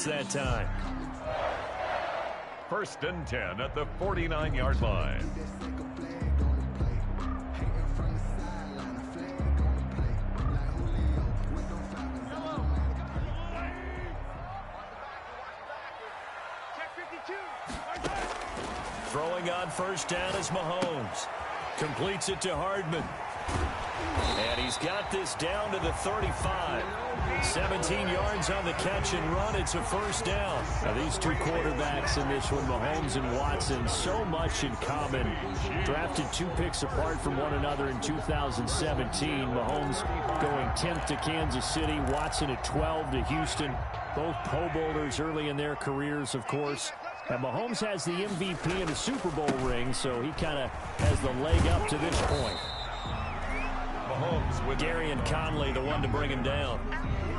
yards that time. 1st and 10 at the 49-yard line. Throwing on 1st down is Mahomes. Completes it to Hardman. And he's got this down to the 35. 17 yards on the catch and run. It's a 1st down. Now, these two quarterbacks in this one, Mahomes and Watson, so much in common. Drafted 2 picks apart from one another in 2017. Mahomes going 10th to Kansas City. Watson at 12 to Houston. Both Pro Bowlers early in their careers, of course. And Mahomes has the MVP and a Super Bowl ring, so he kind of has the leg up to this point. Mahomes with Gary and Conley, the one to bring him down.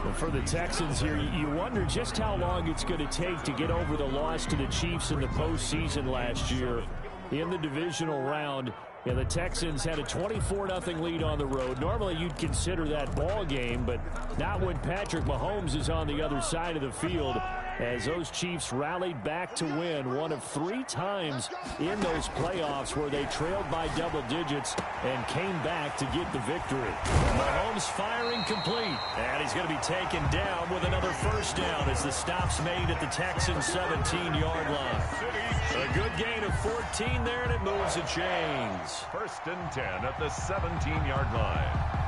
And for the Texans here, you wonder just how long it's going to take to get over the loss to the Chiefs in the postseason last year. In the divisional round, the Texans had a 24-0 lead on the road. Normally, you'd consider that ball game, but not when Patrick Mahomes is on the other side of the field, as those Chiefs rallied back to win one of 3 times in those playoffs where they trailed by double digits and came back to get the victory. Mahomes firing complete, and he's going to be taken down with another 1st down as the stop's made at the Texans' 17-yard line. A good gain of 14 there, and it moves the chains. 1st and 10 at the 17-yard line.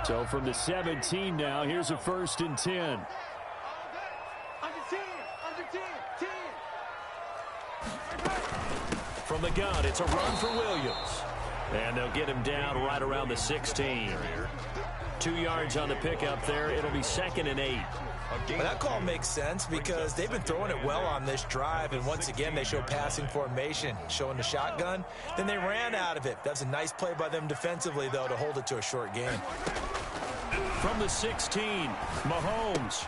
So from the 17 now, here's a 1st and 10. Under 10. From the gun, it's a run for Williams. And they'll get him down right around the 16. 2 yards on the pickup there. It'll be 2nd and 8. Well, that call makes sense because they've been throwing it well on this drive, and once again they show passing formation, showing the shotgun. Then they ran out of it. That's a nice play by them defensively, though, to hold it to a short game. From the 16, Mahomes.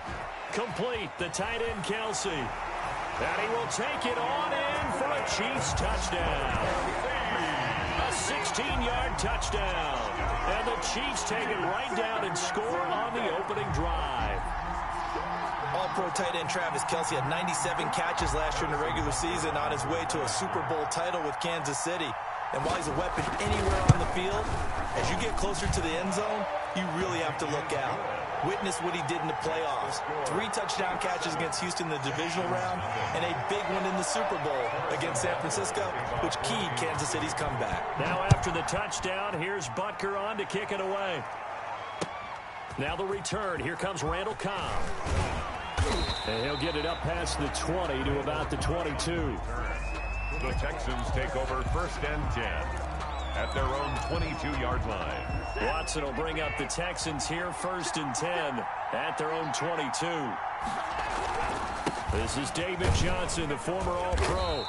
Complete, the tight end Kelsey. And he will take it on in for a Chiefs touchdown. A 16-yard touchdown. And the Chiefs take it right down and score on the opening drive. All-pro tight end Travis Kelce had 97 catches last year in the regular season on his way to a Super Bowl title with Kansas City. And while he's a weapon anywhere on the field, as you get closer to the end zone, you really have to look out. Witness what he did in the playoffs. 3 touchdown catches against Houston in the divisional round, and a big one in the Super Bowl against San Francisco, which keyed Kansas City's comeback. Now after the touchdown, here's Butker on to kick it away. Now the return. Here comes Randall Cobb. And he'll get it up past the 20 to about the 22. The Texans take over 1st and 10 at their own 22-yard line. Watson will bring up the Texans here, 1st and 10 at their own 22. This is David Johnson, the former All-Pro.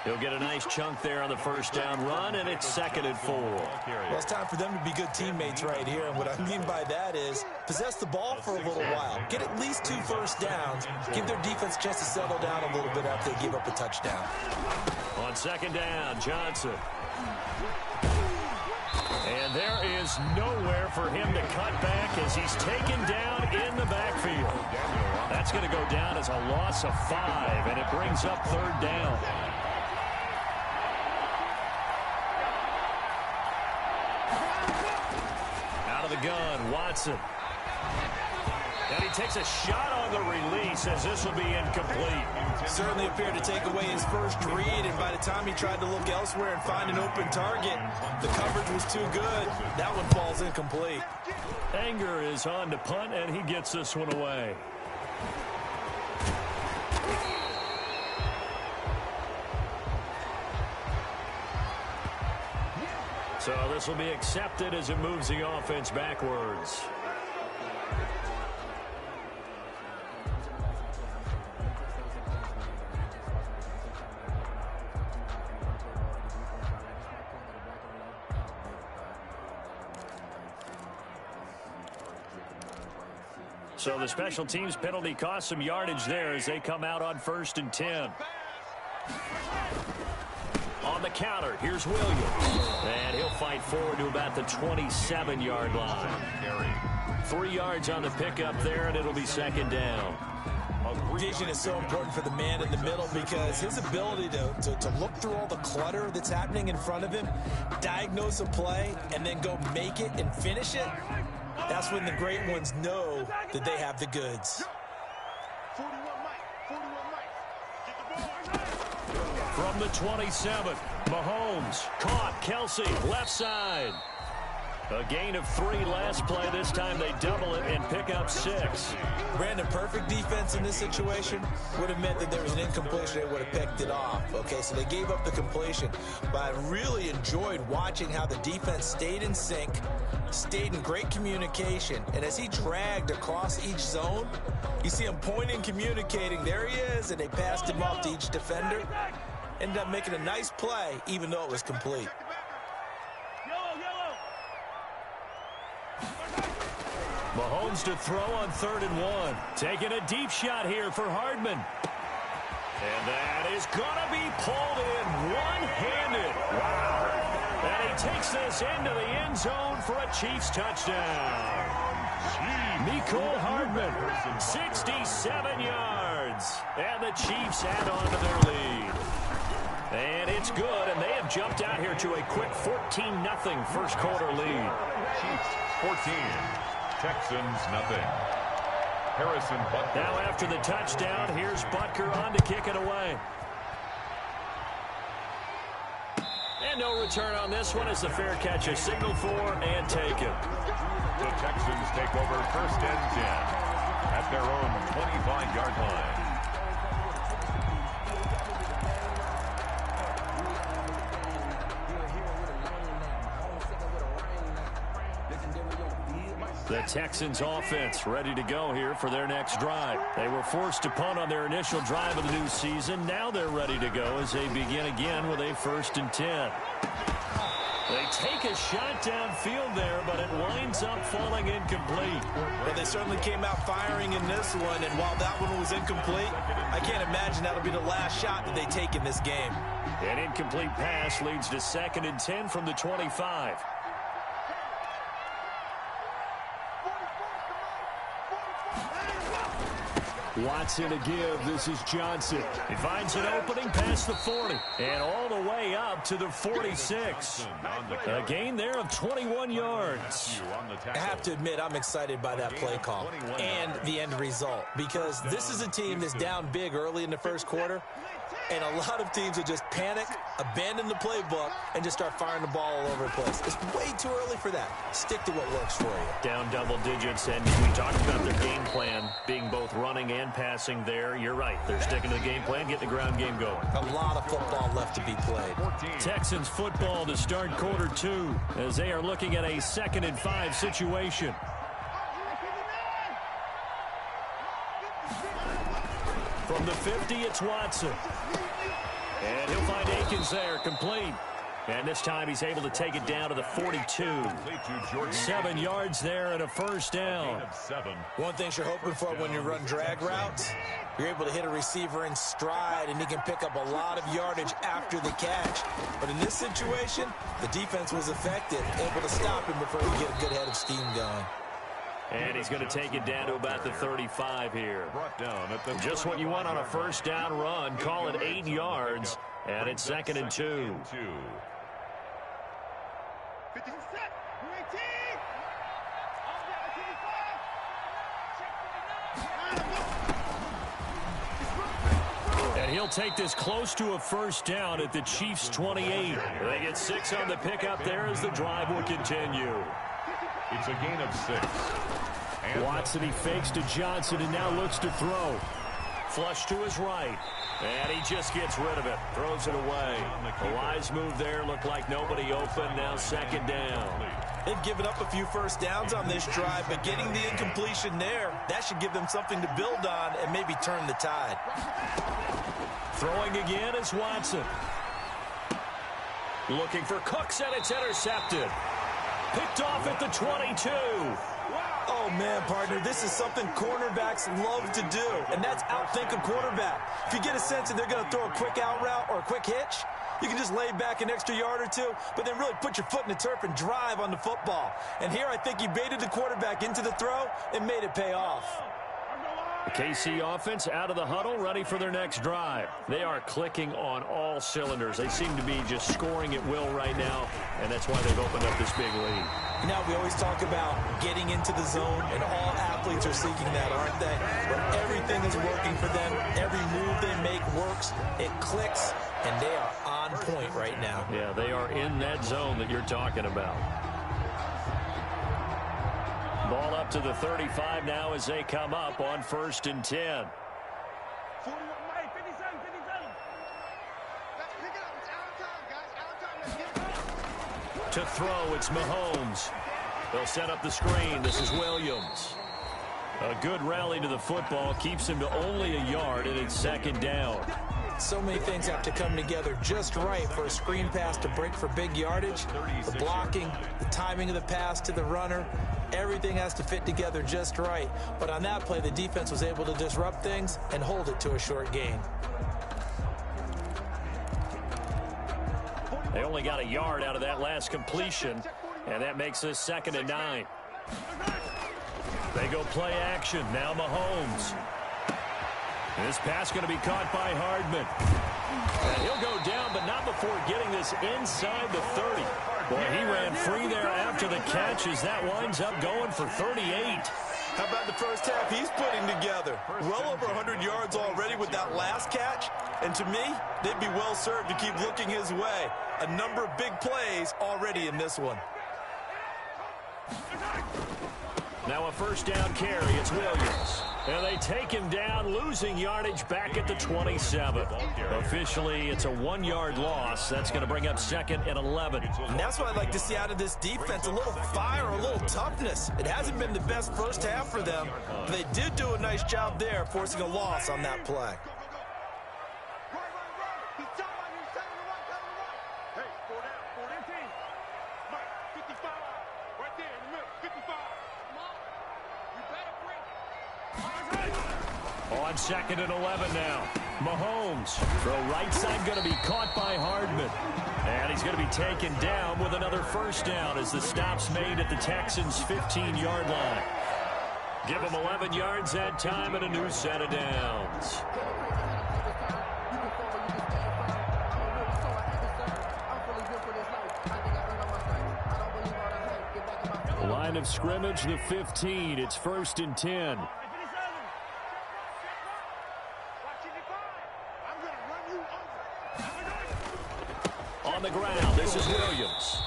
He'll get a nice chunk there on the 1st down run, and it's 2nd and 4. Well, it's time for them to be good teammates right here, and what I mean by that is possess the ball for a little while. Get at least 2 first downs. Give their defense a chance to settle down a little bit after they give up a touchdown. On 2nd down, Johnson. And there is nowhere for him to cut back as he's taken down in the backfield. That's going to go down as a loss of 5, and it brings up 3rd down. Out of the gun, Watson. And he takes a shot on the release as this will be incomplete. Certainly appeared to take away his first read, and by the time he tried to look elsewhere and find an open target, the coverage was too good. That one falls incomplete. Anger is on to punt, and he gets this one away. So this will be accepted as it moves the offense backwards. So the special teams penalty cost some yardage there as they come out on 1st and 10. On the counter, here's Williams. And he'll fight forward to about the 27-yard line. 3 yards on the pickup there, and it'll be 2nd down. Vision is so important for the man in the middle because his ability to look through all the clutter that's happening in front of him, diagnose a play, and then go make it and finish it, that's when the great ones know that they have the goods. 41 Mike. From the 27, Mahomes caught Kelsey left side. A gain of 3 last play. This time they double it and pick up 6. Brandon, perfect defense in this situation would have meant that there was an incompletion. They would have picked it off. Okay, so they gave up the completion. But I really enjoyed watching how the defense stayed in sync, stayed in great communication. And as he dragged across each zone, you see him pointing, communicating. There he is, and they passed him off to each defender. Ended up making a nice play, even though it was complete. Mahomes to throw on 3rd and 1. Taking a deep shot here for Hardman. And that is going to be pulled in one-handed. Wow. And he takes this into the end zone for a Chiefs touchdown. Mecole Hardman, 67 yards. And the Chiefs add on to their lead. And it's good, and they have jumped out here to a quick 14-0 first quarter lead. Chiefs 14. Texans nothing. Harrison Butker. Now after the touchdown, here's Butker on to kick it away. And no return on this one as the fair catch is signaled for and taken. The Texans take over 1st and 10 at their own 25-yard line. The Texans offense ready to go here for their next drive. They were forced to punt on their initial drive of the new season. Now they're ready to go as they begin again with a 1st and 10. They take a shot downfield there, but it winds up falling incomplete. Well, they certainly came out firing in this one, and while that one was incomplete, I can't imagine that'll be the last shot that they take in this game. An incomplete pass leads to 2nd and 10 from the 25. Watson to give. This is Johnson. He finds an opening past the 40 and all the way up to the 46. A gain there of 21 yards. I have to admit, I'm excited by that play call and the end result because this is a team that's down big early in the first quarter, and a lot of teams will just panic, abandon the playbook, and just start firing the ball all over the place. It's way too early for that. Stick to what works for you. Down double digits, and we talked about their game plan being both running and passing there. You're right. They're sticking to the game plan, getting the ground game going. A lot of football left to be played. Texans football to start quarter 2 as they are looking at a 2nd and 5 situation. From the 50, it's Watson. And he'll find Akins there, complete. And this time he's able to take it down to the 42. 7 yards there and a 1st down. One thing you're hoping for when you run drag routes, you're able to hit a receiver in stride, and he can pick up a lot of yardage after the catch. But in this situation, the defense was effective, able to stop him before he get a good head of steam going. And he's going to take it down to about the 35 here. Just what you want on a 1st down run. Call it 8 yards, and it's 2nd and 2. 50 set. 18. And he'll take this close to a 1st down at the Chiefs' 28. They get 6 on the pickup there as the drive will continue. It's a gain of 6. And Watson, he fakes to Johnson and now looks to throw. Flush to his right. And he just gets rid of it. Throws it away. A wise move there. Looked like nobody open. Now 2nd down. They've given up a few 1st downs on this drive, but getting the incompletion there, that should give them something to build on and maybe turn the tide. Throwing again is Watson. Looking for Cooks, and it's intercepted. Picked off at the 22. Oh, man, partner, this is something cornerbacks love to do, and that's outthink a quarterback. If you get a sense that they're going to throw a quick out route or a quick hitch, you can just lay back an extra yard or two, but then really put your foot in the turf and drive on the football. And here I think he baited the quarterback into the throw and made it pay off. The KC offense out of the huddle, ready for their next drive. They are clicking on all cylinders. They seem to be just scoring at will right now, and that's why they've opened up this big lead. You know, we always talk about getting into the zone, and all athletes are seeking that, aren't they? When everything is working for them, every move they make works, it clicks, and they are on point right now. Yeah, they are in that zone that you're talking about. Ball up to the 35 now as they come up on 1st and 10. 41, 57, 57. Let's pick it up. It's out of time, guys. Out of time. Let's get it up. To throw, it's Mahomes. They'll set up the screen. This is Williams. A good rally to the football keeps him to only a yard, and it's 2nd down. So many things have to come together just right for a screen pass to break for big yardage. The blocking, the timing of the pass to the runner, everything has to fit together just right. But on that play, the defense was able to disrupt things and hold it to a short gain. They only got a yard out of that last completion, and that makes this 2nd and 9. They go play action. Now Mahomes. This pass going to be caught by Hardman. And he'll go down, but not before getting this inside the 30. Boy, he ran free there after the catch as that winds up going for 38. How about the first half he's putting together? Well over 100 yards already with that last catch. And to me, they'd be well served to keep looking his way. A number of big plays already in this one. Now a 1st down carry. It's Williams. And they take him down, losing yardage back at the 27. Officially, it's a 1-yard loss. That's going to bring up 2nd and 11. And that's what I'd like to see out of this defense, a little fire, a little toughness. It hasn't been the best first half for them, but they did do a nice job there, forcing a loss on that play. He's talking about you. Tell him to run. Tell him to run. Hey, 4 down. 4 down team. Mike, 55. Right there in the middle. 55. Come on. You better bring. On 2nd and 11 now. Mahomes. Throw right side going to be caught by Hardman. And he's going to be taken down with another 1st down as the stop's made at the Texans' 15-yard line. Give them 11 yards that time and a new set of downs. Line of scrimmage, the 15. It's 1st and 10. On the ground, this is Williams.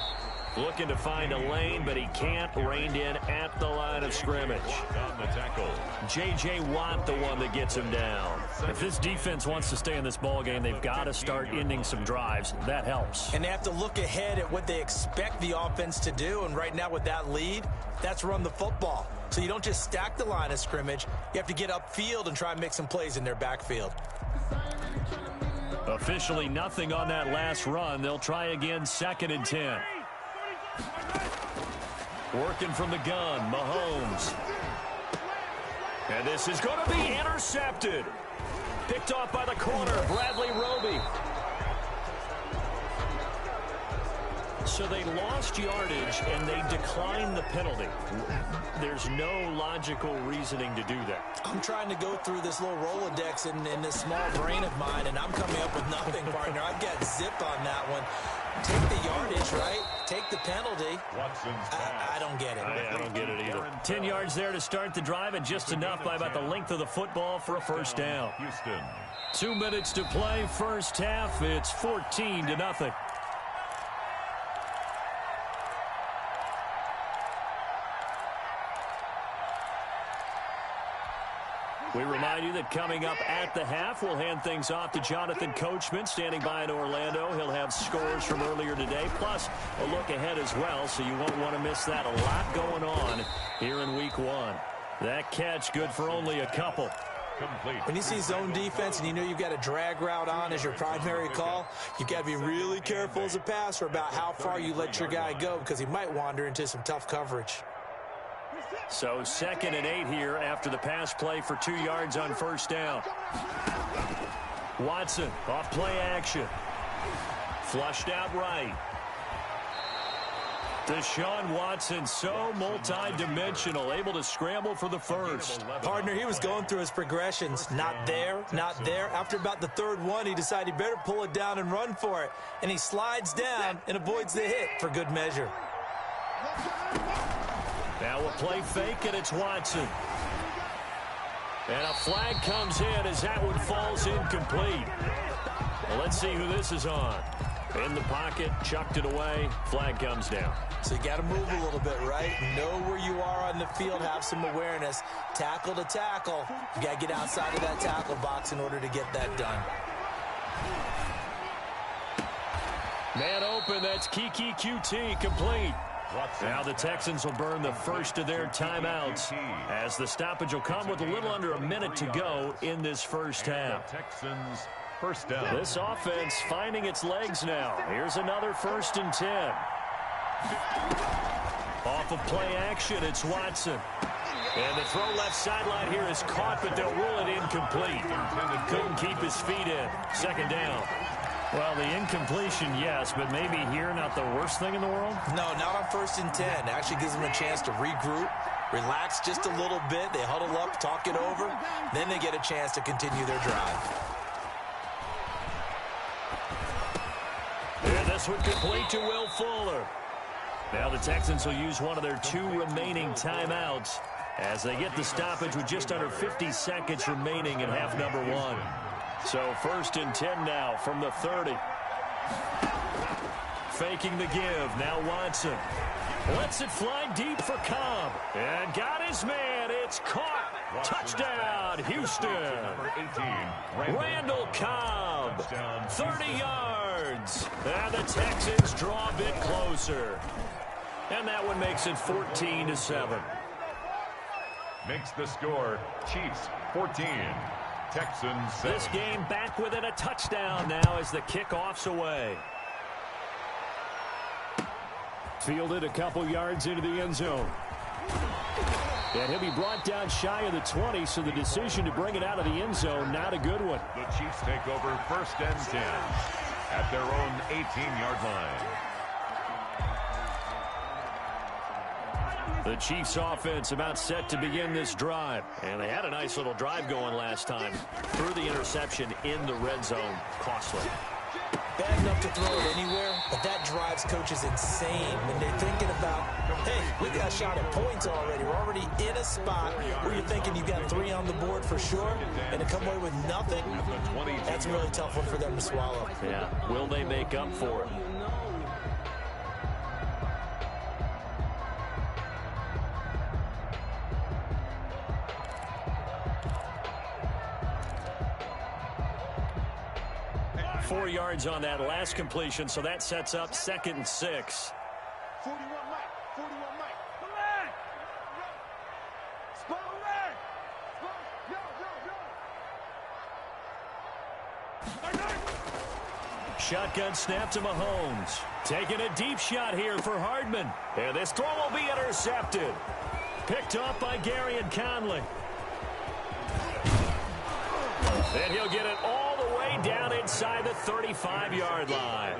Looking to find a lane, but he can't. Reined in at the line of scrimmage. On the tackle. J.J. Watt, the one that gets him down. If this defense wants to stay in this ball game, they've got to start ending some drives. That helps. And they have to look ahead at what they expect the offense to do. And right now with that lead, that's run the football. So you don't just stack the line of scrimmage. You have to get upfield and try and make some plays in their backfield. Officially nothing on that last run. They'll try again, 2nd and 10. Working from the gun, Mahomes. And this is going to be intercepted. Picked off by the corner, Bradley Roby. So they lost yardage, and they declined the penalty. There's no logical reasoning to do that. I'm trying to go through this little Rolodex in this small brain of mine, and I'm coming up with nothing, partner. I've got zip on that one. Take the yardage, right? Take the penalty. I don't get it. I don't get it either. 10 yards there to start the drive, and just enough by about the length of the football for a 1st down. Houston. 2 minutes to play, 1st half. It's 14-0. We remind you that coming up at the half, we'll hand things off to Jonathan Coachman, standing by in Orlando. He'll have scores from earlier today, plus a look ahead as well, so you won't want to miss that. A lot going on here in Week 1. That catch good for only a couple. Complete. When you see zone defense and you know you've got a drag route on as your primary call, you've got to be really careful as a passer about how far you let your guy go because he might wander into some tough coverage. So 2nd and 8 here after the pass play for 2 yards on first down. Watson off play action. Flushed out right. Deshaun Watson, so multi-dimensional, able to scramble for the first. Partner, he was going through his progressions. Not there, not there. After about the 3rd one, he decided he better pull it down and run for it. And he slides down and avoids the hit for good measure. Now a play fake, and it's Watson. And a flag comes in as that one falls incomplete. Well, let's see who this is on. In the pocket, chucked it away, flag comes down. So you got to move a little bit, right? Know where you are on the field, have some awareness. Tackle to tackle. You got to get outside of that tackle box in order to get that done. Man open, that's Kiki QT, complete. Now the Texans will burn the first of their timeouts as the stoppage will come with a little under a minute to go in this first half. Texans first down. This offense finding its legs now. Here's another 1st and 10. Off of play action, it's Watson. And the throw left sideline here is caught, but they'll rule it incomplete. Couldn't keep his feet in. 2nd down. Well, the incompletion, yes, but maybe here not the worst thing in the world? No, not on 1st and 10. It actually gives them a chance to regroup, relax just a little bit. They huddle up, talk it over. Then they get a chance to continue their drive. And this one complete to Will Fuller. Now the Texans will use one of their 2 remaining timeouts as they get the stoppage with just under 50 seconds remaining in half number 1. So 1st and 10 now from the 30. Faking the give. Now Watson lets it fly deep for Cobb. And got his man. It's caught. Touchdown, Houston. Number 18, Randall Cobb. 30 yards. And the Texans draw a bit closer. And that one makes it 14-7. Makes the score Chiefs 14. Texans 7. This game back within a touchdown now as the kickoff's away. Fielded a couple yards into the end zone. And he'll be brought down shy of the 20, so the decision to bring it out of the end zone, not a good one. The Chiefs take over 1st and 10 at their own 18-yard line. The Chiefs offense about set to begin this drive. And they had a nice little drive going last time. Threw the interception in the red zone. Costly. Bad enough to throw it anywhere, but that drives coaches insane when they're thinking about, hey, we got a shot at points already. We're already in a spot where you're thinking you've got 3 on the board for sure, and to come away with nothing, that's a really tough one for them to swallow. Yeah. Will they make up for it? Four yards on that last completion, so that sets up 2nd and 6. 41 Mike. 41 Mike. Come on. Spot red. Yo. Shotgun snap to Mahomes. Taking a deep shot here for Hardman. And this throw will be intercepted. Picked off by Gary and Conley. And he'll get it all the way down inside the 35-yard line.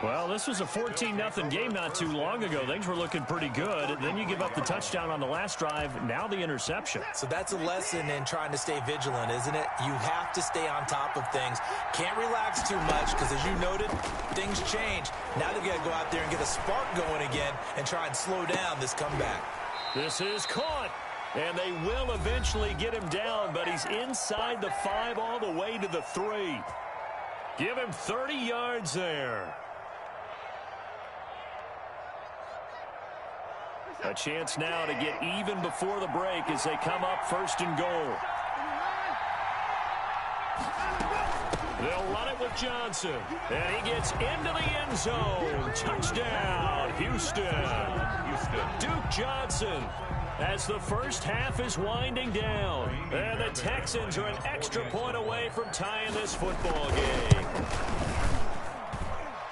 Well, this was a 14-0 game not too long ago. Things were looking pretty good. Then you give up the touchdown on the last drive. Now the interception. So that's a lesson in trying to stay vigilant, isn't it? You have to stay on top of things. Can't relax too much because, as you noted, things change. Now they've got to go out there and get a spark going again and try and slow down this comeback. This is caught. And they will eventually get him down, but he's inside the 5 all the way to the 3. Give him 30 yards there. A chance now to get even before the break as they come up 1st and goal. They'll run it with Johnson. And he gets into the end zone. Touchdown, Houston. Duke Johnson. As the first half is winding down. And the Texans are an extra point away from tying this football game.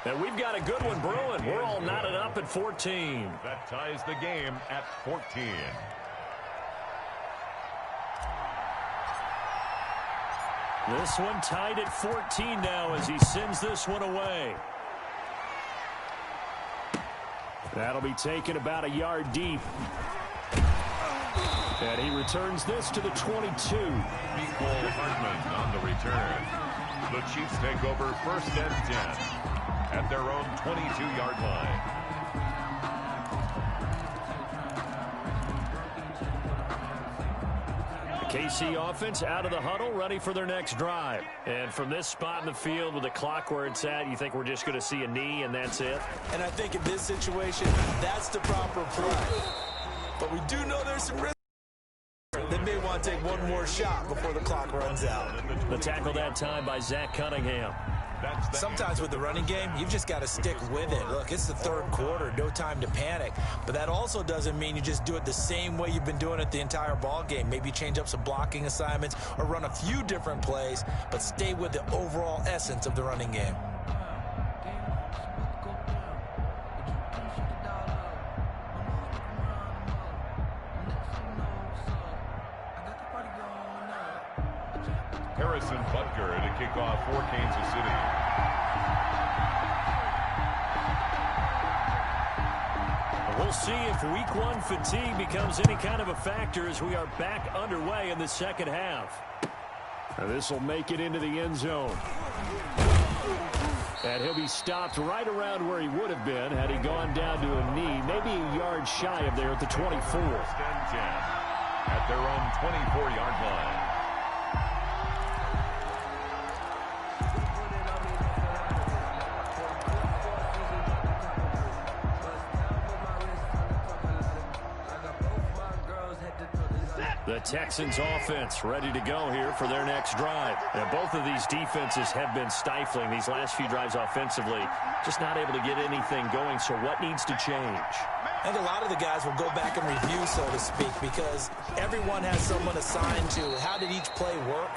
And we've got a good one brewing. We're all knotted up at 14. That ties the game at 14. This one tied at 14 now as he sends this one away. That'll be taken about a yard deep. And he returns this to the 22. Nicole Hartman on the return. The Chiefs take over 1st and 10 at their own 22-yard line. KC offense out of the huddle, ready for their next drive. And from this spot in the field with the clock where it's at, you think we're just going to see a knee and that's it? And I think in this situation, that's the proper play. But we do know there's some risk. They may want to take one more shot before the clock runs out. The tackle that time by Zach Cunningham. Sometimes with the running game, you've just got to stick with it. Look, it's the 3rd quarter, no time to panic. But that also doesn't mean you just do it the same way you've been doing it the entire ball game. Maybe change up some blocking assignments or run a few different plays, but stay with the overall essence of the running game. Harrison Butker to kick off for Kansas City. We'll see if week 1 fatigue becomes any kind of a factor as we are back underway in the second half. This will make it into the end zone. And he'll be stopped right around where he would have been had he gone down to a knee, maybe a yard shy of there at the 24. 1st and 10 at their own 24-yard line. The Texans offense ready to go here for their next drive. And both of these defenses have been stifling these last few drives offensively. Just not able to get anything going, so what needs to change? I think a lot of the guys will go back and review, so to speak, because everyone has someone assigned to how did each play work.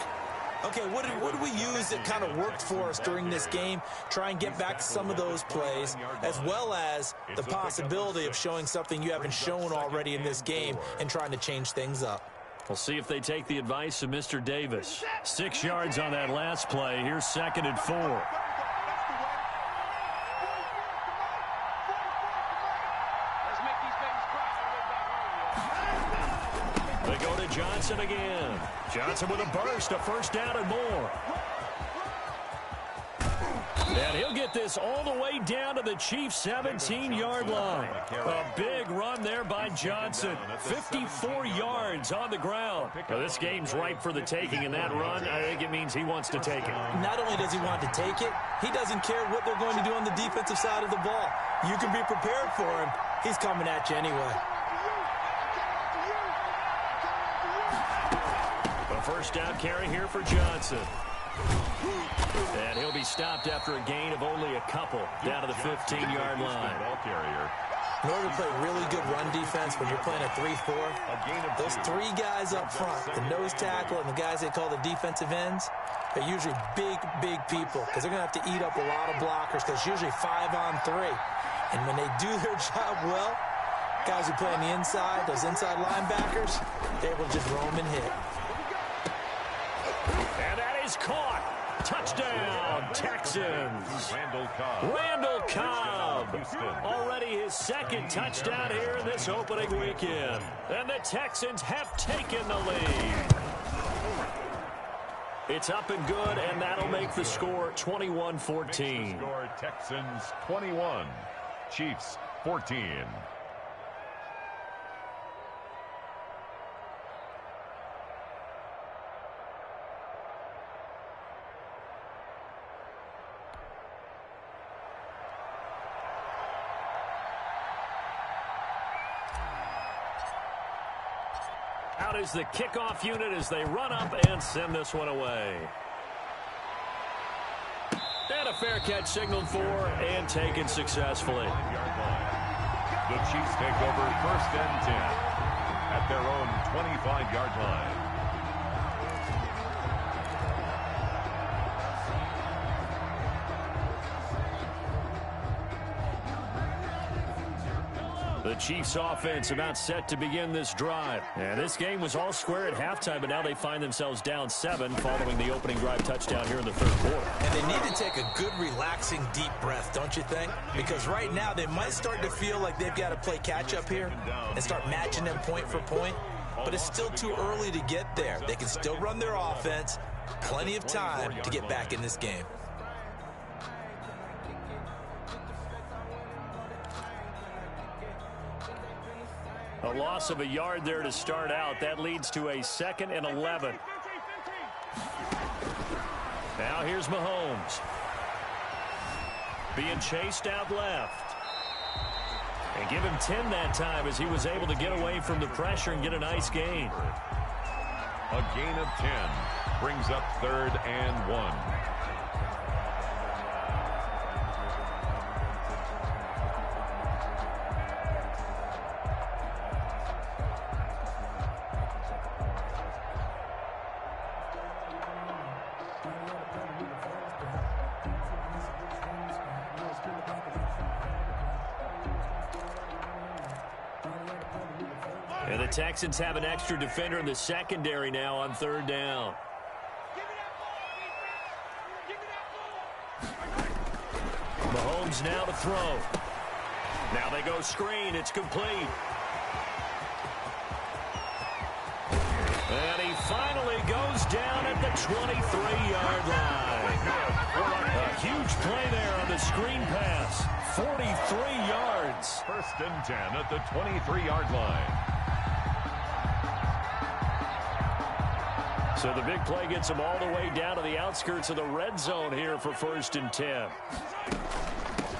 Okay, what did we use that kind of worked for us during this game? Try and get back to some of those plays, as well as the possibility of showing something you haven't shown already in this game and trying to change things up. We'll see if they take the advice of Mr. Davis. 6 yards on that last play. Here's 2nd and 4. They go to Johnson again. Johnson with a burst, a 1st down and more. And he'll get this all the way down to the Chiefs' 17-yard line. A big run there by Johnson. 54 yards on the ground. Well, this game's ripe for the taking, and that run, I think it means he wants to take it. Not only does he want to take it, he doesn't care what they're going to do on the defensive side of the ball. You can be prepared for him. He's coming at you anyway. A 1st down carry here for Johnson. And he'll be stopped after a gain of only a couple down to the 15-yard line. In order to play really good run defense when you're playing a 3-4, those 3 guys up front, the nose tackle and the guys they call the defensive ends, they're usually big people because they're going to have to eat up a lot of blockers because it's usually 5-on-3. And when they do their job well, guys who play on the inside, those inside linebackers, they're able to just roam and hit. And that is caught. Touchdown, Texans. Randall Cobb. Already his 2nd touchdown here in this opening weekend. And the Texans have taken the lead. It's up and good, and that'll make the score 21-14. Score Texans 21, Chiefs 14. Out is the kickoff unit as they run up and send this one away. And a fair catch signaled for and taken successfully. The Chiefs take over 1st and 10 at their own 25-yard line. The Chiefs offense about set to begin this drive. And this game was all square at halftime, but now they find themselves down 7 following the opening drive touchdown here in the third quarter. And they need to take a good, relaxing, deep breath, don't you think? Because right now they might start to feel like they've got to play catch-up here and start matching them point for point. But it's still too early to get there. They can still run their offense. Plenty of time to get back in this game. A loss of a yard there to start out. That leads to a 2nd and 11. Now here's Mahomes. Being chased out left. And give him 10 that time as he was able to get away from the pressure and get a nice gain. A gain of 10 brings up 3rd and 1. And the Texans have an extra defender in the secondary now on 3rd down. Mahomes now to throw. Now they go screen. It's complete. And he finally goes down at the 23-yard line. A huge play there on the screen pass. 43 yards. 1st and 10 at the 23-yard line. So the big play gets him all the way down to the outskirts of the red zone here for 1st and 10.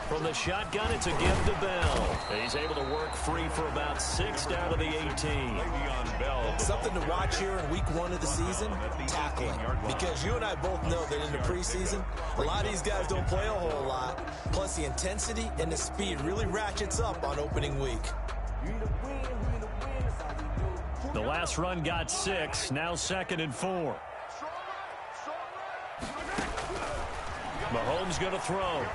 From the shotgun, it's a give to Bell. He's able to work free for about 6 down to the 18. Something to watch here in week 1 of the season, tackling. Because you and I both know that in the preseason, a lot of these guys don't play a whole lot. Plus, the intensity and the speed really ratchets up on opening week. The last run got 6, now 2nd and 4. Mahomes going to throw.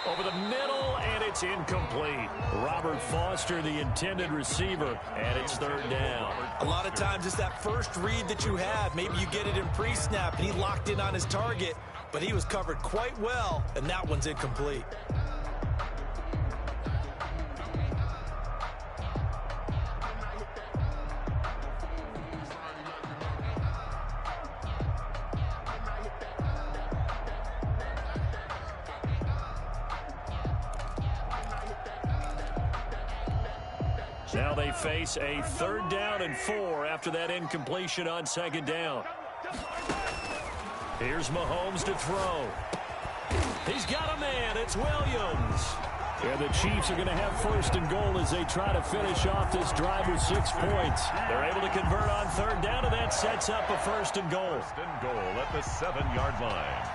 Over the middle, and it's incomplete. Robert Foster, the intended receiver, and it's 3rd down. A lot of times it's that first read that you have. Maybe you get it in pre-snap, and he locked in on his target, but he was covered quite well, and that one's incomplete. Now they face a 3rd down and 4 after that incompletion on 2nd down. Here's Mahomes to throw. He's got a man. It's Williams. And the Chiefs are going to have 1st and goal as they try to finish off this drive with 6 points. They're able to convert on 3rd down, and that sets up a 1st and goal. 1st and goal at the 7-yard line.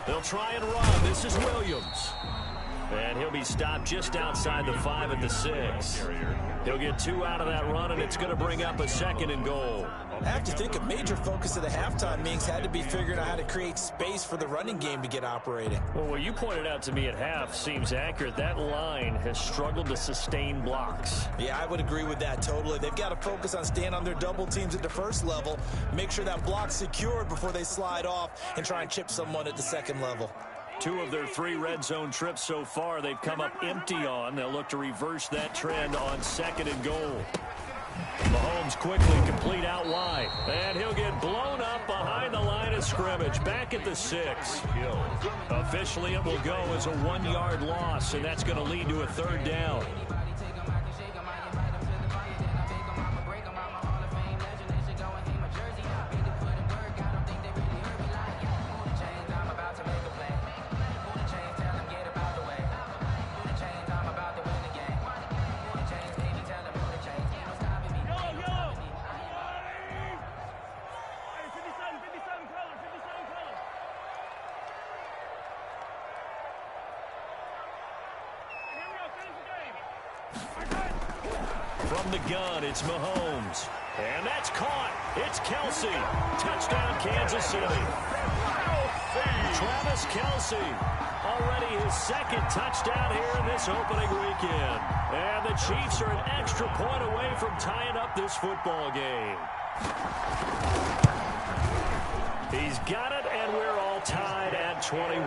They'll try and run. This is Williams. And he'll be stopped just outside the 5 at the 6. He'll get 2 out of that run, and it's going to bring up a 2nd and goal. I have to think a major focus of the halftime meetings had to be figuring out how to create space for the running game to get operating. Well, what you pointed out to me at half seems accurate. That line has struggled to sustain blocks. Yeah, I would agree with that totally. They've got to focus on staying on their double teams at the 1st level, make sure that block's secured before they slide off and try and chip someone at the 2nd level. 2 of their 3 red zone trips so far they've come up empty on. They'll look to reverse that trend on 2nd and goal. Mahomes quickly complete out wide. And he'll get blown up behind the line of scrimmage. Back at the 6. Officially, it will go as a 1-yard loss, and that's going to lead to a 3rd down. From the gun, it's Mahomes. And that's caught. It's Kelsey. Touchdown, Kansas City. Travis Kelsey. Already his second touchdown here in this opening weekend. And the Chiefs are an extra point away from tying up this football game. He's got it, and we're all tied at 21.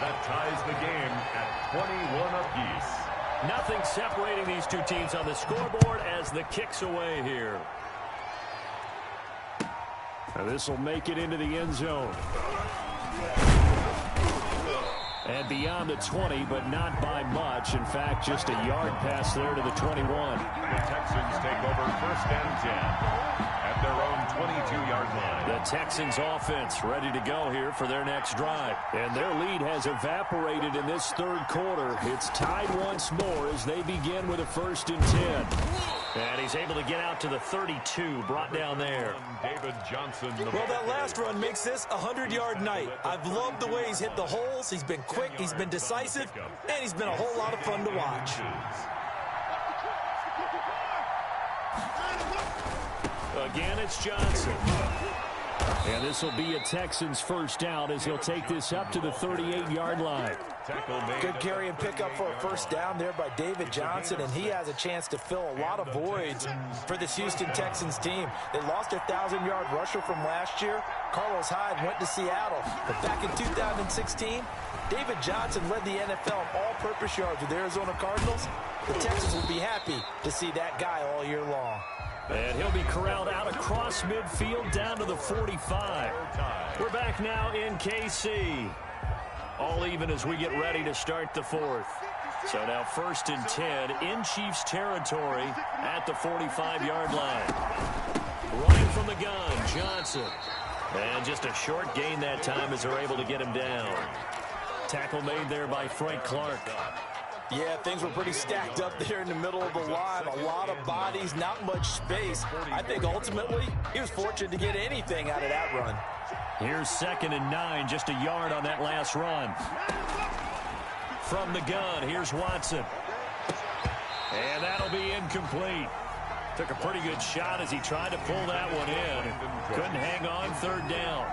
That ties the game at 21 apiece. Nothing separating these two teams on the scoreboard as the kick's away here. Now this will make it into the end zone. And beyond the 20, but not by much. In fact, just a yard pass there to the 21. The Texans take over 1st and 10 at their own 22-yard line. The Texans offense ready to go here for their next drive. And their lead has evaporated in this third quarter. It's tied once more as they begin with a 1st and 10. And he's able to get out to the 32, brought down there. David Johnson. Well, that last run makes this a 100-yard night. I've loved the way he's hit the holes. He's been quick, he's been decisive, and he's been a whole lot of fun to watch. Again, it's Johnson. And this will be a Texans 1st down as he'll take this up to the 38-yard line. Good carry and pickup for a 1st down there by David Johnson, and he has a chance to fill a lot of voids for this Houston Texans team. They lost their 1,000-yard rusher from last year. Carlos Hyde went to Seattle, but back in 2016, David Johnson led the NFL in all-purpose yards with the Arizona Cardinals. The Texans will be happy to see that guy all year long. And he'll be corralled out across midfield down to the 45. We're back now in KC. All even as we get ready to start the 4th. So now 1st and 10 in Chiefs territory at the 45-yard line. Running from the gun, Johnson. And just a short gain that time as they're able to get him down. Tackle made there by Frank Clark. Yeah, things were pretty stacked up there in the middle of the line. A lot of bodies, not much space. I think ultimately he was fortunate to get anything out of that run. Here's 2nd and 9, just a yard on that last run. From the gun, here's Watson. And that'll be incomplete. Took a pretty good shot as he tried to pull that one in. Couldn't hang on, 3rd down.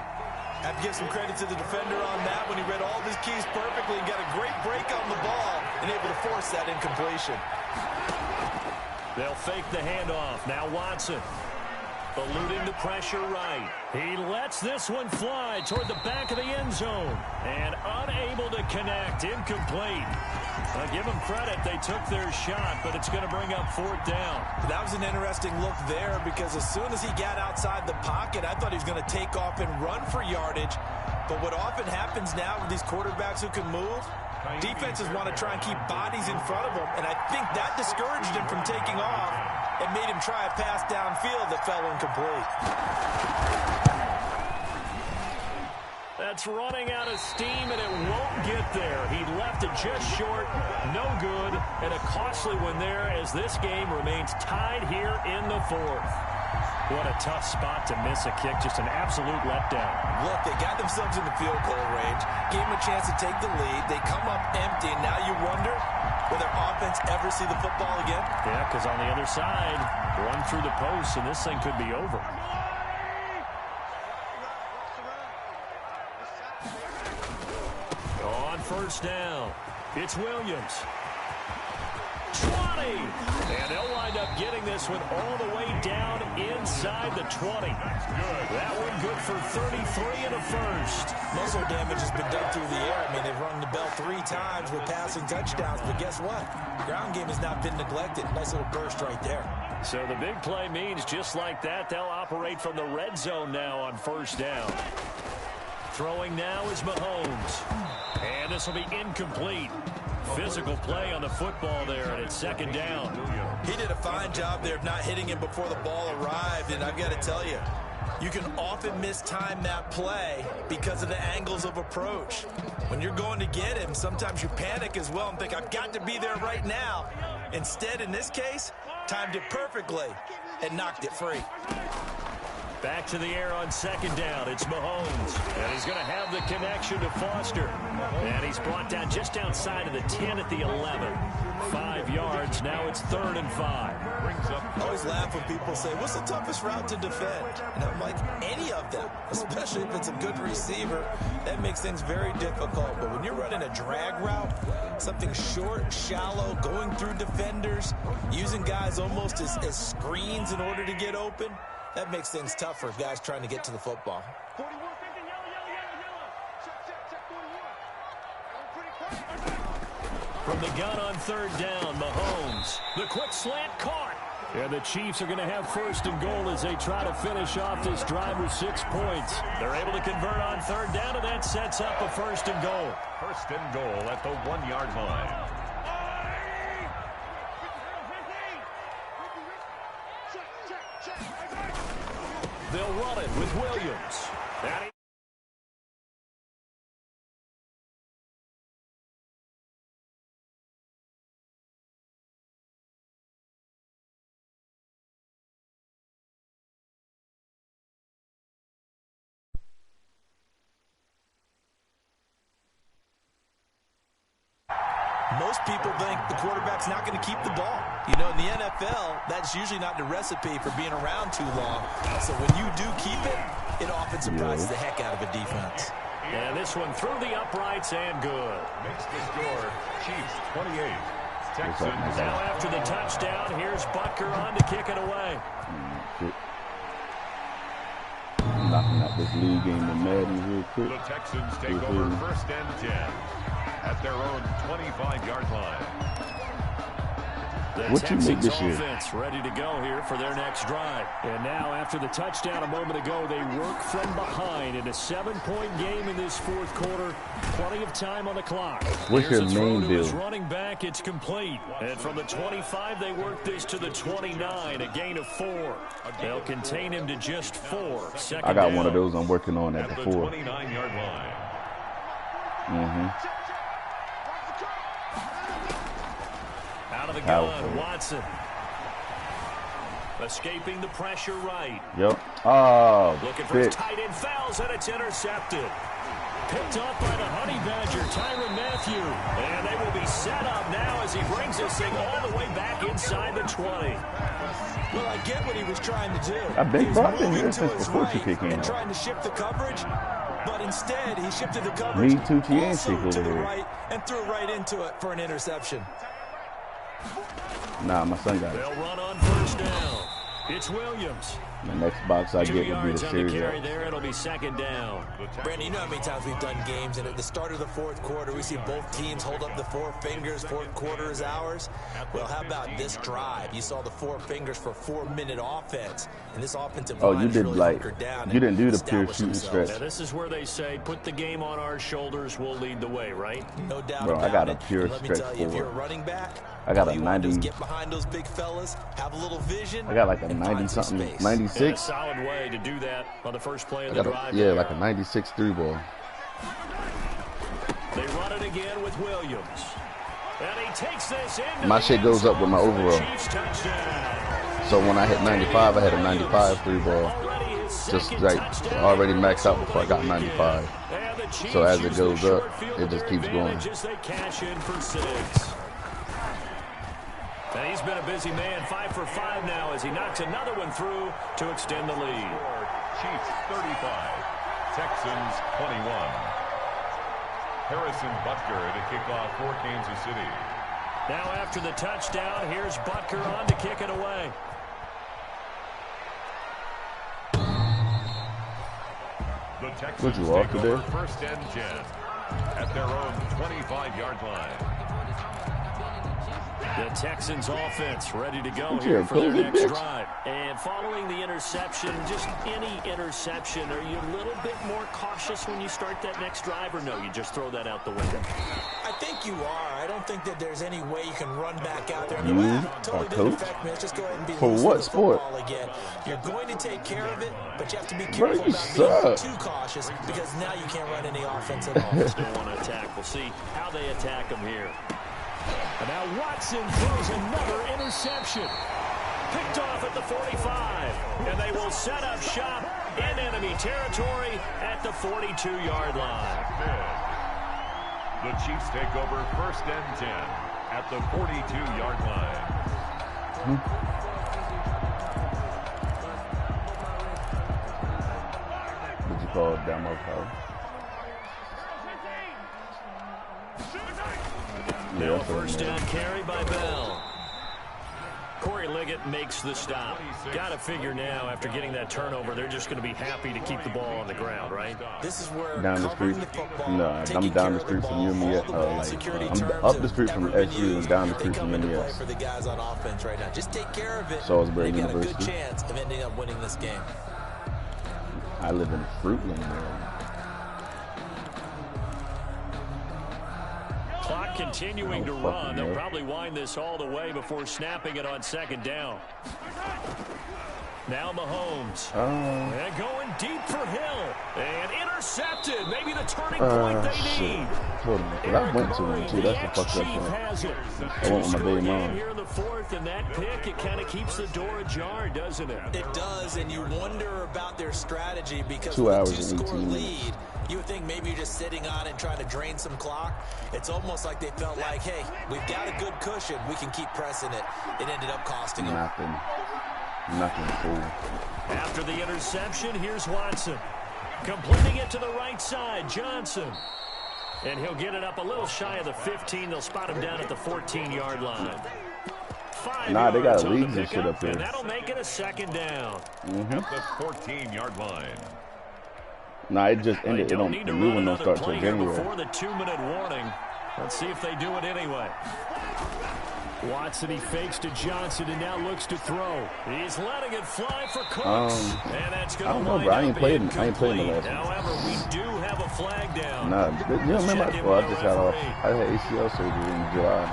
I have to give some credit to the defender on that when he read all of his keys perfectly and got a great break on the ball and able to force that incompletion. They'll fake the handoff. Now Watson. Eluding the pressure right. He lets this one fly toward the back of the end zone. And unable to connect. Incomplete. Give them credit. They took their shot, but it's going to bring up 4th down. That was an interesting look there because as soon as he got outside the pocket, I thought he was going to take off and run for yardage. But what often happens now with these quarterbacks who can move, defenses want to try and keep bodies in front of them. And I think that discouraged him from taking off and made him try a pass downfield that fell incomplete. That's running out of steam, and it won't get there. He left it just short, no good, and a costly one there as this game remains tied here in the 4th. What a tough spot to miss a kick, just an absolute letdown. Look, they got themselves in the field goal range, gave them a chance to take the lead. They come up empty, and now you wonder, will their offense ever see the football again? Yeah, because on the other side, run through the post, and this thing could be over. On 1st down, it's Williams. 20! And they'll wind up getting this one all the way down inside the 20. That one good for 33 and a 1st. Muscle damage has been done through the air. I mean, they've rung the bell 3 times with passing touchdowns, but guess what? Ground game has not been neglected. Nice little burst right there. So the big play means just like that, they'll operate from the red zone now on 1st down. Throwing now is Mahomes. And this will be incomplete. Physical play on the football there, and it's 2nd down. He did a fine job there of not hitting him before the ball arrived, and I've got to tell you, you can often mistime that play because of the angles of approach. When you're going to get him, sometimes you panic as well and think, I've got to be there right now. Instead, in this case, timed it perfectly and knocked it free. Back to the air on second down. It's Mahomes. And he's going to have the connection to Foster. And he's brought down just outside of the 10 at the 11. 5 yards. Now it's 3rd and 5. I always laugh when people say, what's the toughest route to defend? And I'm like, any of them, especially if it's a good receiver. That makes things very difficult. But when you're running a drag route, something short, shallow, going through defenders, using guys almost as screens in order to get open, that makes things tough for guys trying to get to the football. 41, facing yellow. Check, 41. From the gun on 3rd down, Mahomes. The quick slant caught. And the Chiefs are going to have 1st and goal as they try to finish off this drive with 6 points. They're able to convert on 3rd down, and that sets up a 1st and goal. 1st and goal at the 1-yard line. They'll run it with Williams. Most people think the quarterback's not going to keep the ball. You know, in the NFL, that's usually not the recipe for being around too long. So when you do keep it, it often surprises the heck out of a defense. And this one through the uprights and good. Makes the score Chiefs 28. Texans. Now after the touchdown, here's Butker on to kick it away. Knocking out this league game of Madden real quick. The Texans take over 1st and 10 at their own 25-yard line. The Texans offense ready to go here for their next drive. And now after the touchdown a moment ago, they work from behind in a 7-point game in this 4th quarter. Plenty of time on the clock. What's your main deal? Running back, it's complete. And from the 25, they work this to the 29, a gain of 4. They'll contain him to just 4. I got one of those I'm working on at the 4. 29-yard line. Out of the gun, Watson. Escaping the pressure right. Yep. Oh, looking for his tight end, fouls, and it's intercepted. Picked up by the Honey Badger, Tyrann Mathieu. And they will be set up now as he brings this thing all the way back inside the 20. Well, I get what he was trying to do. I've been moving here to since his before right she came and out. trying to shift the coverage, but instead he shifted the coverage Me too, also to the right and threw right into it for an interception. Nah, my son got it. They'll run on 1st down. It's Williams. The next box I get will be the series. Carry there, it'll be 2nd down. Brandon, you know how many times we've done games, and at the start of the 4th quarter, we see both teams hold up the 4 fingers. 4th quarter is ours. Well, how about this drive? You saw the 4 fingers for 4-minute offense, and this offensive line you did really like down. You didn't do the pure shooting stretch. Now, this is where they say, put the game on our shoulders, we'll lead the way, right? No doubt Bro, about I got a it. pure Let me stretch tell you, if you're a forward. running back, I got all a you want to do 90. is get behind those big fellas, have a little vision. I got like a and find some 90-something, space. 96. And a solid way to do that on the first play of the drive. Yeah, like a 96 through ball. They run it again with Williams. And he takes this in. My shit goes up with my overall. So when I hit 95, I had a 95 through ball. Just like already maxed out before I got 95. So as it goes up, it just keeps going. They cash in for 6. And he's been a busy man, 5 for 5 now as he knocks another one through to extend the lead. Chiefs 35, Texans 21. Harrison Butker to kick off for Kansas City. Now after the touchdown, here's Butker on to kick it away. The Texans take over 1st and 10 at their own 25-yard line. The Texans offense ready to go here for their next drive. And following the interception, just any interception, are you a little bit more cautious when you start that next drive, or no, you just throw that out the window? I think you are. I don't think that there's any way you can run back out there. Totally didn't affect me. Let's just go ahead and be for what sport? Again. You're going to take care of it, but you have to be careful about being too cautious because now you can't run any offense at all. Still want to attack. We'll see how they attack them here. And now Watson throws another interception. Picked off at the 45. And they will set up shop in enemy territory at the 42-yard line. The Chiefs take over 1st and 10 at the 42-yard line. Did you call it demo power? Now first down carry by Bell. Corey Liggett makes the stop. Got to figure now, after getting that turnover, they're just going to be happy to keep the ball on the ground, right? This is where down the street. No, I'm down the street from UMES. I'm up the street from SU and down the street from UMES. For the guys on offense right now, just take care of it. Salisbury They got a good University. chance of ending up winning this game. I live in Fruitland, Maryland. Clock continuing to run. They'll probably wind this all the way before snapping it on 2nd down. Now Mahomes. And going deep for Hill. And intercepted. Maybe the turning point they need. Hold on, I went to him too. That's the fucked up thing. I went with my baby mom. Here in the 4th, and that pick, it kind of keeps the door ajar, doesn't it? It does, and you wonder about their strategy because 2 with a hours and 2-score 18 minutes. lead, you would think maybe you're just sitting on it and trying to drain some clock. It's almost like they felt like, hey, we've got a good cushion. We can keep pressing it. It ended up costing them. Nothing cool. After the interception, here's Watson. Completing it to the right side, Johnson. And he'll get it up a little shy of the 15. They'll spot him down at the 14-yard line. 5 Nah, they got yards on leagues the and shit up pickup, here. and that'll make it a 2nd down. At the 14-yard line. Nah, it just ended. They It don't. need The to new run one don't another start till play here January. before the 2-minute warning. Let's see if they do it anyway. Watson, he fakes to Johnson and now looks to throw. He's letting it fly for Cooks. And that's going I don't know, bro. I ain't played in the last one. However, we do have a flag down. Nah, you don't remember? Well, I just got off. I had ACL surgery in July.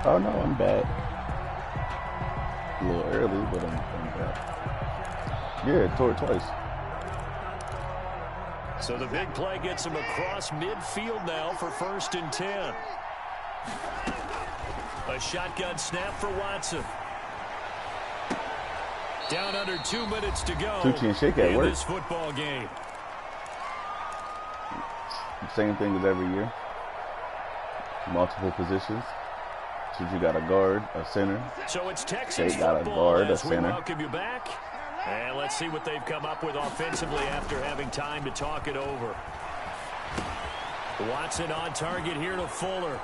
Oh no, I'm back. A little early, but I'm back. Yeah, tore it twice. So the big play gets him across midfield now for 1st and 10. A shotgun snap for Watson. Down under 2 minutes to go Tucci and Shake at in work. this football game. Same thing as every year. Multiple positions. Tucci got a guard, a center. So it's Texans Shake got a football guard, a as we center. welcome you back. And let's see what they've come up with offensively after having time to talk it over. Watson on target here to Fuller.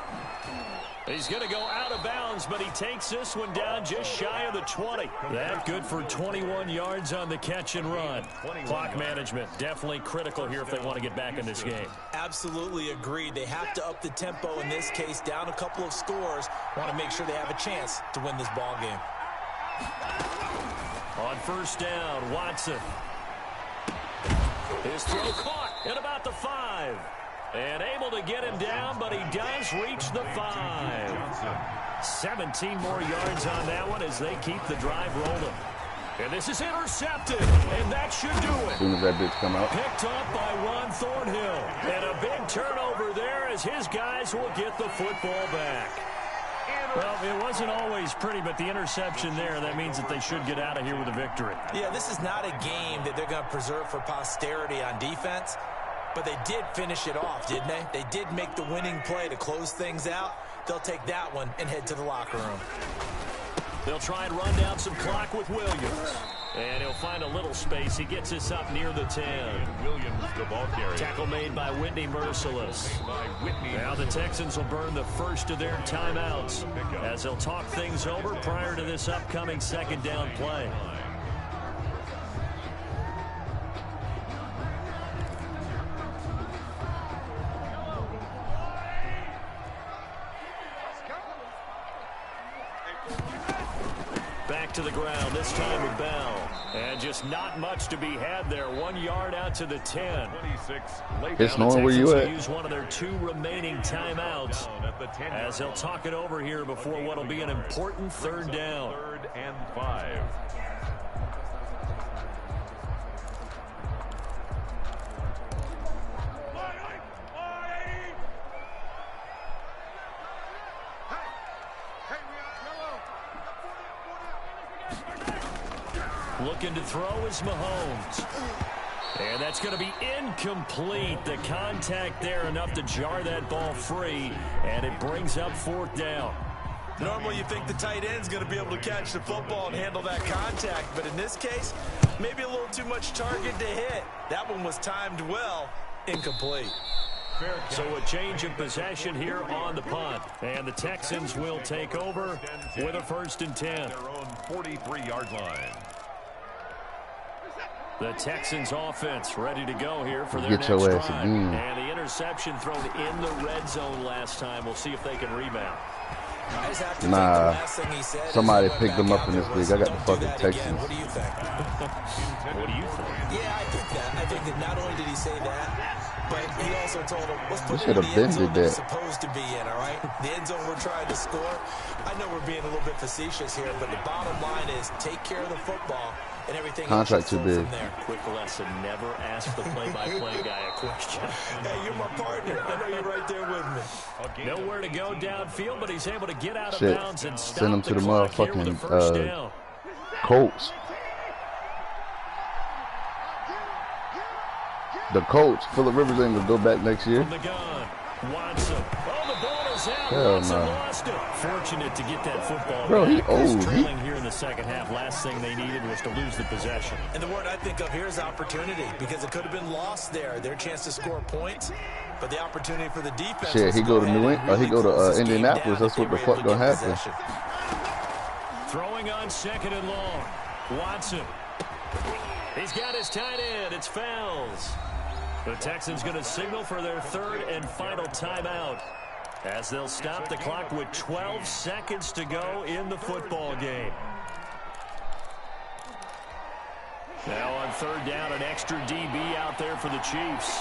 He's going to go out of bounds, but he takes this one down just shy of the 20. That good for 21 yards on the catch and run. Clock management definitely critical here if they want to get back in this game. Absolutely agreed. They have to up the tempo in this case, down a couple of scores. Want to make sure they have a chance to win this ball game. On 1st down, Watson. His throw caught at about the 5. And able to get him down, but he does reach the 5. 17 more yards on that one as they keep the drive rolling. And this is intercepted, and that should do it. As soon as that bitch come out. Picked up by Ron Thornhill. And a big turnover there as his guys will get the football back. Well, it wasn't always pretty, but the interception there, that means that they should get out of here with a victory. Yeah, this is not a game that they're going to preserve for posterity on defense, but they did finish it off, didn't they? They did make the winning play to close things out. They'll take that one and head to the locker room. They'll try and run down some clock with Williams. And he'll find a little space. He gets us up near the 10. Williams, the ball carrier. Tackle made by Whitney Merciless. Now the Texans will burn the first of their timeouts as they'll talk things over prior to this upcoming 2nd down play. Back to the ground, this time with Bell. And just not much to be had there. 1 yard out to the 10. 26. It's knowing where you at. Use one of their 2 remaining timeouts as they'll talk it over here before what will be an important 3rd down. 3rd and 5. Looking to throw is Mahomes. And that's going to be incomplete. The contact there enough to jar that ball free, and it brings up 4th down. Normally you think the tight end's going to be able to catch the football and handle that contact, but in this case, maybe a little too much target to hit. That one was timed well. Incomplete. So a change of possession here on the punt. And the Texans will take over with a 1st and 10. Their own 43-yard line. The Texans offense ready to go here for their Get next your ass drive. again. And the interception thrown in the red zone last time. We'll see if they can rebound. Nah, somebody picked them up in this league. I got the fucking Texans. What do you think? What do you think? Yeah, I think that. I think that not only did he say that, but he also told him, let's put should it in have the end been zone did that that. it's supposed to be in, all right? The end zone we're trying to score. I know we're being a little bit facetious here, but the bottom line is take care of the football and everything. Contract too big. From there. Quick lesson, never ask the play-by-play guy a question. Hey, you're my partner. I know you're right there with me. Nowhere to go downfield, but he's able to get out of Shit. bounds and stop Send him to the clock here with a motherfucking first down. Colts. The Colts. Phillip Rivers ain't gonna go back next year. From the gun, Watson. Oh, the ball is out. Hell Watson no. lost it. Fortunate to get that football Bro, he back. old. Trailing here in the second half. Last thing they needed was to lose the possession. And the word I think of here is opportunity, because it could have been lost there. Their chance to score points, but the opportunity for the defense. Shit, he go to New England, or he go to Indianapolis. That's what the fuck gonna happen. Throwing on 2nd and long. Watson. He's got his tight end. It's Fells. The Texans going to signal for their 3rd and final timeout as they'll stop the clock with 12 seconds to go in the football game. Now on 3rd down, an extra DB out there for the Chiefs.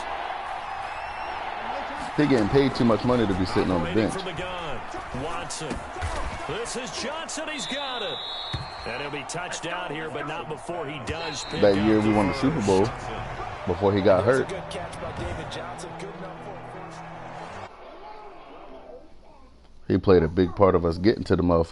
He getting paid too much money to be sitting on the bench. From the gun, Watson. This is Johnson. He's got it. And he'll be touched out here, but not before he does pick That up year we won the Super Bowl before he got hurt. Good catch by David Johnson. Good enough for He played a big part of us getting to the motherfucker.